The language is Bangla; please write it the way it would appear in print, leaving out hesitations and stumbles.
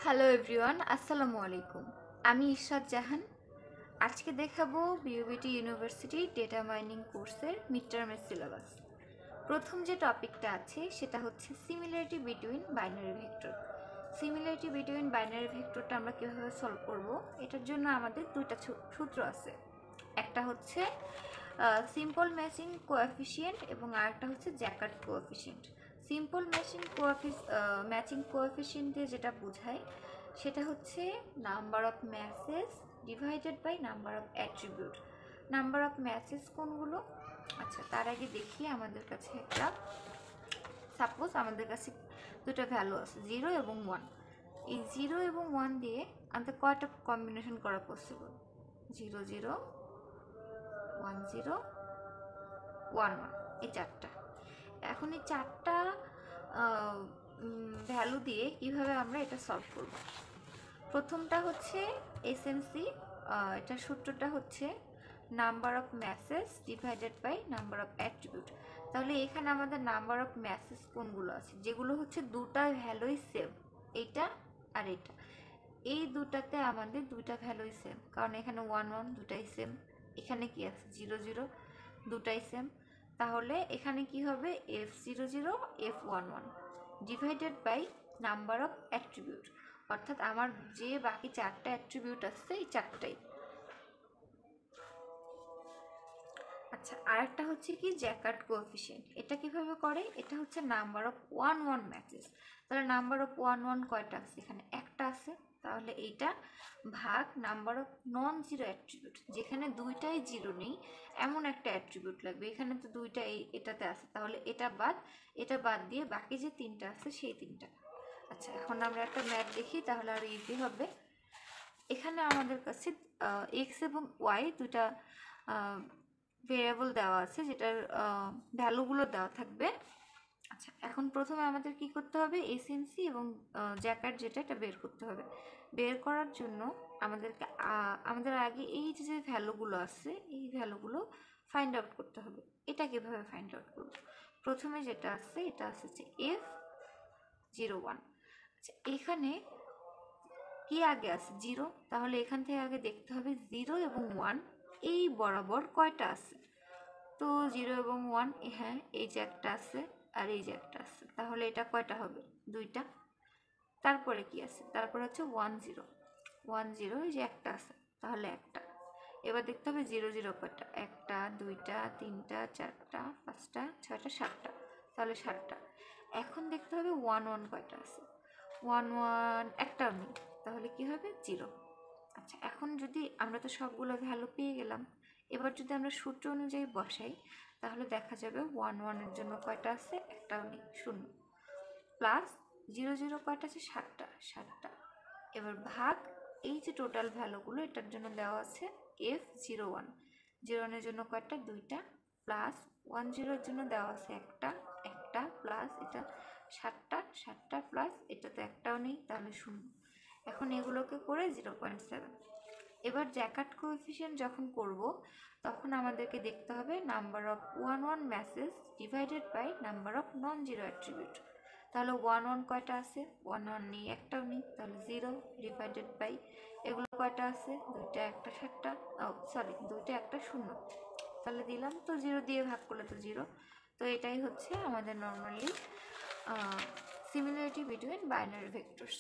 হ্যালো এভরিওয়ান, আসসালামু আলাইকুম। আমি ইশরাত জাহান। আজকে দেখাবো বিউবিটি ইউনিভার্সিটি ডেটা মাইনিং কোর্সের মিড টার্মের সিলেবাস। প্রথম যে টপিকটা আছে সেটা হচ্ছে similarity between binary vector. Similarity between binary ভেক্টরটা আমরা কীভাবে সলভ করব, এটার জন্য আমাদের দুইটা সূত্র আছে। একটা হচ্ছে সিম্পল ম্যাচিং কোএফিসিয়েন্ট এবং আরেকটা হচ্ছে Jaccard coefficient. Simple matching coefficient দিয়ে যেটা বোঝায় সেটা হচ্ছে number of matches divided by number of attribute. Number of matches কোনগুলো? আচ্ছা, তার আগে দেখি আমাদের কাছে একটা সাপোজ আমাদের কাছে দুটো ভ্যালু আছে 0 এবং 1। এই 0 এবং 1 দিয়ে আমাদের কয়টা কম্বিনেশন করা পসিবল? 0 0 1 0 1 1, এই চারটা। এখন এই চারটা ভ্যালু দিয়ে কিভাবে আমরা এটা সলভ করব? প্রথমটা হচ্ছে এসএমসি, এটার সূত্রটা হচ্ছে number of messages divided by number of attribute. তাহলে এখানে আমাদের নাম্বার অফ ম্যাসেজ কোনগুলো আছে, যেগুলো হচ্ছে দুটা ভ্যালুই সেম, এইটা আর এটা। এই দুটাতে আমাদের দুইটা ভ্যালুই সেম, কারণ এখানে 1 1 দুটাই সেম। এখানে কি আছে 0 0 দুটাই সেম। তাহলে এখানে কি হবে f00 f11 divided by number of attribute, অর্থাৎ আমার যে বাকি চারটা অ্যাট্রিবিউট আছে এই চারটাই। আচ্ছা, আরেকটা হচ্ছে কি জ্যাকার্ড কোএফিসিয়েন্ট। এটা কিভাবে করে? এটা হচ্ছে নাম্বার অফ 1 1 ম্যাচেস। তাহলে নাম্বার অফ 1 1 কয়টা আছে? এখানে একটা আছে। তাহলে এইটা ভাগ number of non zero attribute, যেখানে দুইটাই জিরো নেই এমন একটা অ্যাট্রিবিউট লাগবে। এখানে তো দুইটা এটাতে আছে, তাহলে এটা বাদ দিয়ে বাকি যে তিনটা আছে সেই তিনটা। আচ্ছা, এখন আমরা একটা ম্যাথ দেখি, তাহলে আর ইজি হবে। এখানে আমাদের কাছে এক্স এবং ওয়াই দুটা ভেরিয়েবল দেওয়া আছে, যেটার ভ্যালুগুলো দেওয়া থাকবে। আচ্ছা, এখন প্রথমে আমাদের কি করতে হবে? এসএমসি এবং জ্যাকার্ড যেটা, এটা বের করতে হবে। বের করার জন্য আমাদের আগে এই যে ভ্যালুগুলো আছে এই ভ্যালুগুলো ফাইন্ড আউট করতে হবে। এটা কিভাবে ফাইন্ড আউট করব? প্রথমে যেটা আছে এটা আছে হচ্ছে f01। আচ্ছা, এখানে কি আগে আছে 0, তাহলে এখান থেকে আগে দেখতে হবে 0 এবং 1 এই বরাবর কয়টা আছে। তো 0 এবং 1, হ্যাঁ এই যে একটা আছে আর এই যে একটা আছে, তাহলে এটা কয়টা হবে? দুইটা। তারপরে কি আছে? তারপরে হচ্ছে 1 0 1 0, এই যে একটা আছে, তাহলে একটা। এবার দেখতে হবে 0 0 কয়টা? একটা, দুইটা, তিনটা, চারটা, পাঁচটা, ছয়টা, সাতটা, তাহলে সাতটা। এখন দেখতে হবে 1 1 কয়টা আছে? 1 1 একটাও নেই, তাহলে কি হবে? 0। আচ্ছা, এখন যদি আমরা তো সবগুলো ভ্যালু পেয়ে গেলাম, এবার যদি আমরা সূত্র অনুযায়ী বসাই তাহলে দেখা যাবে 1 1 এর জন্য কয়টা আছে? একটাও নেই, শূন্য। প্লাস 0 0 কয়টা আছে? সাতটা, সাতটা। এবার ভাগ এই যে টোটাল ভ্যালুগুলো, এটার জন্য দেওয়া আছে f01। 01 এর জন্য কয়টা? দুইটা। প্লাস 10 এর জন্য দেওয়া আছে একটা, একটা। প্লাস এটা সাতটা, সাতটা। প্লাস এটা তো একটাও নেই, তাহলে শূন্য। এখন এগুলোকে করে 0.7। এবার জ্যাকার্ড কোএফিসিয়েন্ট যখন করব তখন আমাদেরকে দেখতে হবে number of 1 1 messages divided by number of non zero attribute. তাহলে 1 1 কয়টা আছে? 1 1 নেই, একটাও নেই, তাহলে 0 ডিভাইডেড বাই এগুলো কয়টা আছে? দুইটা, একটা, সাতটা, সরি দুইটা, একটা, শূন্য। তাহলে দিলাম তো 0 দিয়ে ভাগ করলে তো 0। তো এটাই হচ্ছে আমাদের normally similarity between binary vectors.